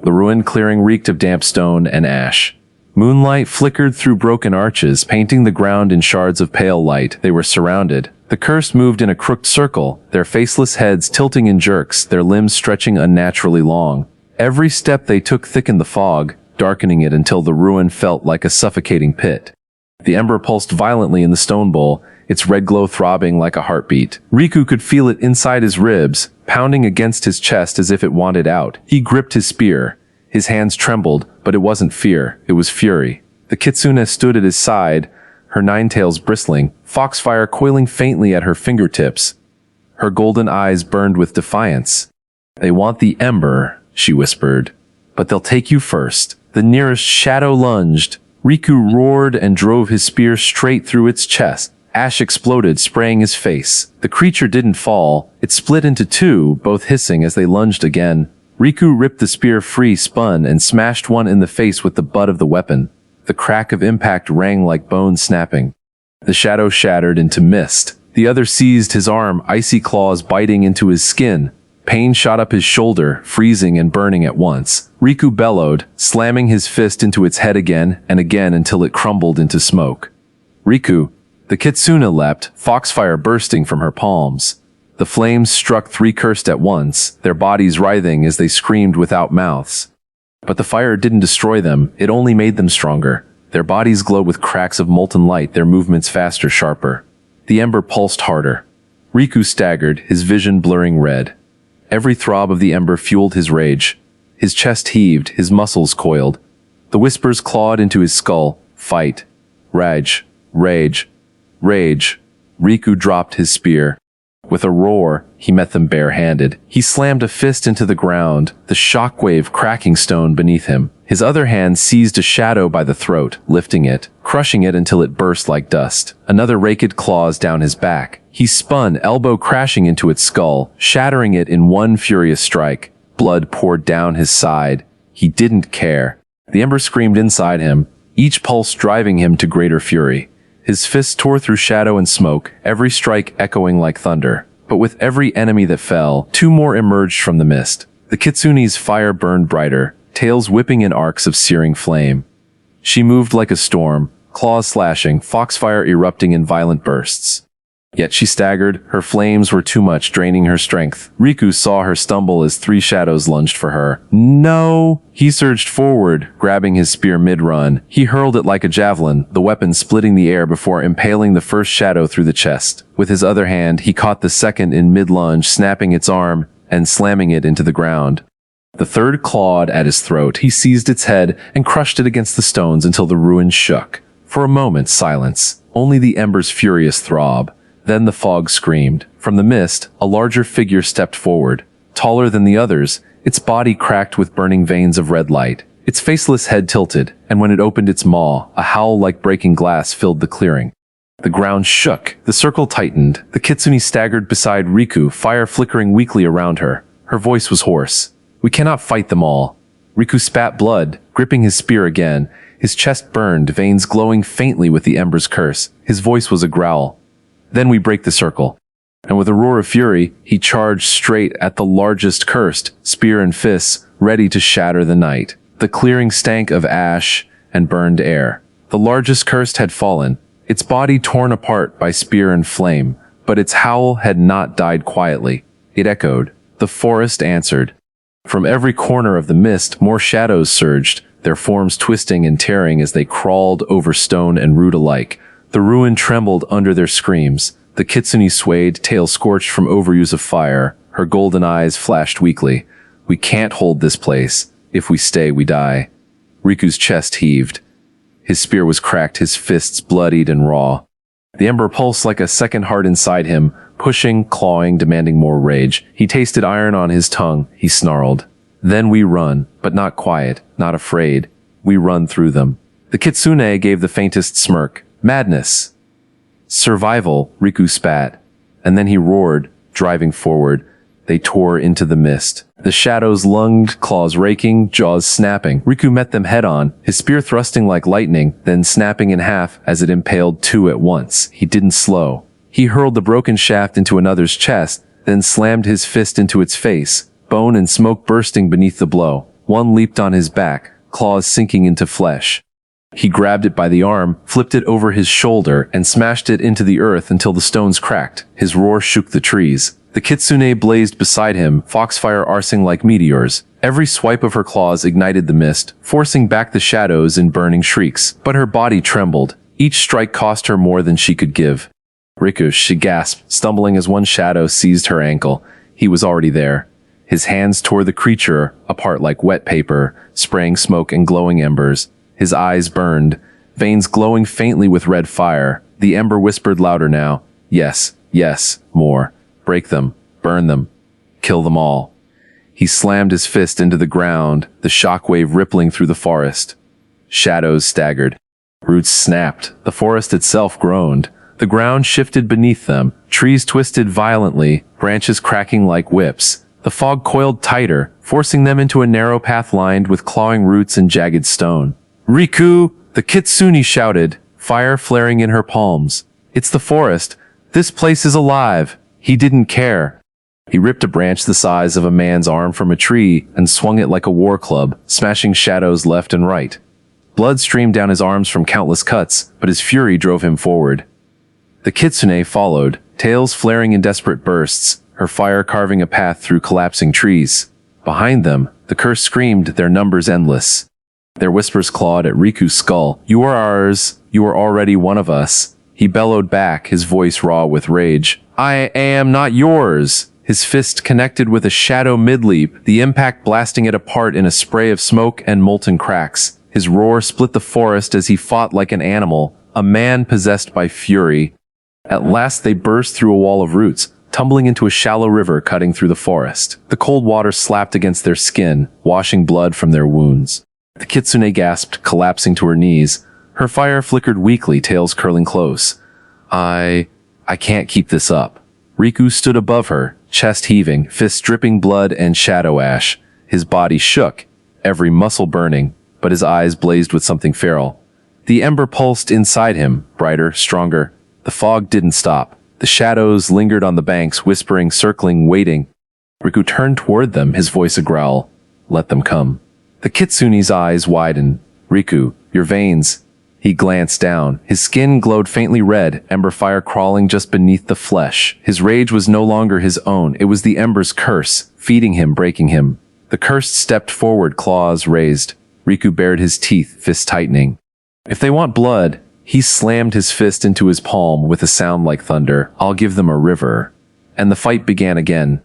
The ruined clearing reeked of damp stone and ash. Moonlight flickered through broken arches, painting the ground in shards of pale light. They were surrounded. The cursed moved in a crooked circle, their faceless heads tilting in jerks, their limbs stretching unnaturally long. Every step they took thickened the fog, darkening it until the ruin felt like a suffocating pit. The ember pulsed violently in the stone bowl, its red glow throbbing like a heartbeat. Riku could feel it inside his ribs, pounding against his chest as if it wanted out. He gripped his spear. His hands trembled, but it wasn't fear, it was fury. The kitsune stood at his side, her nine tails bristling, foxfire coiling faintly at her fingertips. Her golden eyes burned with defiance. "They want the ember," she whispered. "But they'll take you first." The nearest shadow lunged. Riku roared and drove his spear straight through its chest. Ash exploded, spraying his face. The creature didn't fall. It split into two, both hissing as they lunged again. Riku ripped the spear free, spun, and smashed one in the face with the butt of the weapon. The crack of impact rang like bone snapping. The shadow shattered into mist. The other seized his arm, icy claws biting into his skin. Pain shot up his shoulder, freezing and burning at once. Riku bellowed, slamming his fist into its head again and again until it crumbled into smoke. "Riku!" The kitsune leapt, foxfire bursting from her palms. The flames struck three cursed at once, their bodies writhing as they screamed without mouths. But the fire didn't destroy them, it only made them stronger. Their bodies glowed with cracks of molten light, their movements faster, sharper. The ember pulsed harder. Riku staggered, his vision blurring red. Every throb of the ember fueled his rage. His chest heaved, his muscles coiled. The whispers clawed into his skull. Fight. Rage. Rage. Rage. Riku dropped his spear. With a roar, he met them bare-handed. He slammed a fist into the ground, the shockwave cracking stone beneath him. His other hand seized a shadow by the throat, lifting it, crushing it until it burst like dust. Another raked claws down his back. He spun, elbow crashing into its skull, shattering it in one furious strike. Blood poured down his side. He didn't care. The ember screamed inside him, each pulse driving him to greater fury. His fists tore through shadow and smoke, every strike echoing like thunder. But with every enemy that fell, two more emerged from the mist. The kitsune's fire burned brighter, tails whipping in arcs of searing flame. She moved like a storm, claws slashing, foxfire erupting in violent bursts. Yet she staggered, her flames were too much, draining her strength. Riku saw her stumble as three shadows lunged for her. "No!" He surged forward, grabbing his spear mid-run. He hurled it like a javelin, the weapon splitting the air before impaling the first shadow through the chest. With his other hand, he caught the second in mid-lunge, snapping its arm and slamming it into the ground. The third clawed at his throat. He seized its head and crushed it against the stones until the ruin shook. For a moment, silence. Only the ember's furious throb. Then the fog screamed. From the mist, a larger figure stepped forward. Taller than the others, its body cracked with burning veins of red light. Its faceless head tilted, and when it opened its maw, a howl like breaking glass filled the clearing. The ground shook. The circle tightened. The kitsune staggered beside Riku, fire flickering weakly around her. Her voice was hoarse. "We cannot fight them all." Riku spat blood, gripping his spear again. His chest burned, veins glowing faintly with the ember's curse. His voice was a growl. "Then we break the circle." And with a roar of fury, he charged straight at the largest cursed, spear and fists, ready to shatter the night. The clearing stank of ash and burned air. The largest cursed had fallen, its body torn apart by spear and flame, but its howl had not died quietly. It echoed. The forest answered. From every corner of the mist, more shadows surged, their forms twisting and tearing as they crawled over stone and root alike. The ruin trembled under their screams. The kitsune swayed, tail scorched from overuse of fire. Her golden eyes flashed weakly. "We can't hold this place. If we stay, we die." Riku's chest heaved. His spear was cracked, his fists bloodied and raw. The ember pulsed like a second heart inside him, pushing, clawing, demanding more rage. He tasted iron on his tongue. He snarled. "Then we run, but not quiet, not afraid. We run through them." The kitsune gave the faintest smirk. "Madness." "Survival," Riku spat. And then he roared, driving forward. They tore into the mist. The shadows lunged, claws raking, jaws snapping. Riku met them head-on, his spear thrusting like lightning, then snapping in half as it impaled two at once. He didn't slow. He hurled the broken shaft into another's chest, then slammed his fist into its face, bone and smoke bursting beneath the blow. One leaped on his back, claws sinking into flesh. He grabbed it by the arm, flipped it over his shoulder, and smashed it into the earth until the stones cracked. His roar shook the trees. The kitsune blazed beside him, foxfire arcing like meteors. Every swipe of her claws ignited the mist, forcing back the shadows in burning shrieks. But her body trembled. Each strike cost her more than she could give. Riku, she gasped, stumbling as one shadow seized her ankle. He was already there. His hands tore the creature apart like wet paper, spraying smoke and glowing embers. His eyes burned, veins glowing faintly with red fire. The ember whispered louder now. Yes, yes, more. Break them, burn them, kill them all. He slammed his fist into the ground, the shockwave rippling through the forest. Shadows staggered. Roots snapped. The forest itself groaned. The ground shifted beneath them. Trees twisted violently, branches cracking like whips. The fog coiled tighter, forcing them into a narrow path lined with clawing roots and jagged stone. "Riku!" the kitsune shouted, fire flaring in her palms. "It's the forest. This place is alive." He didn't care. He ripped a branch the size of a man's arm from a tree and swung it like a war club, smashing shadows left and right. Blood streamed down his arms from countless cuts, but his fury drove him forward. The kitsune followed, tails flaring in desperate bursts, her fire carving a path through collapsing trees. Behind them, the curse screamed, their numbers endless. Their whispers clawed at Riku's skull. "You are ours. You are already one of us." He bellowed back, his voice raw with rage. "I am not yours." His fist connected with a shadow mid-leap, the impact blasting it apart in a spray of smoke and molten cracks. His roar split the forest as he fought like an animal, a man possessed by fury. At last they burst through a wall of roots, tumbling into a shallow river cutting through the forest. The cold water slapped against their skin, washing blood from their wounds. The kitsune gasped, collapsing to her knees. Her fire flickered weakly, tails curling close. I can't keep this up." Riku stood above her, chest heaving, fists dripping blood and shadow ash. His body shook, every muscle burning, but his eyes blazed with something feral. The ember pulsed inside him, brighter, stronger. The fog didn't stop. The shadows lingered on the banks, whispering, circling, waiting. Riku turned toward them, his voice a growl. "Let them come." The kitsune's eyes widened. "Riku, your veins." He glanced down. His skin glowed faintly red, ember fire crawling just beneath the flesh. His rage was no longer his own. It was the ember's curse, feeding him, breaking him. The cursed stepped forward, claws raised. Riku bared his teeth, fist tightening. "If they want blood," he slammed his fist into his palm with a sound like thunder. "I'll give them a river." And the fight began again.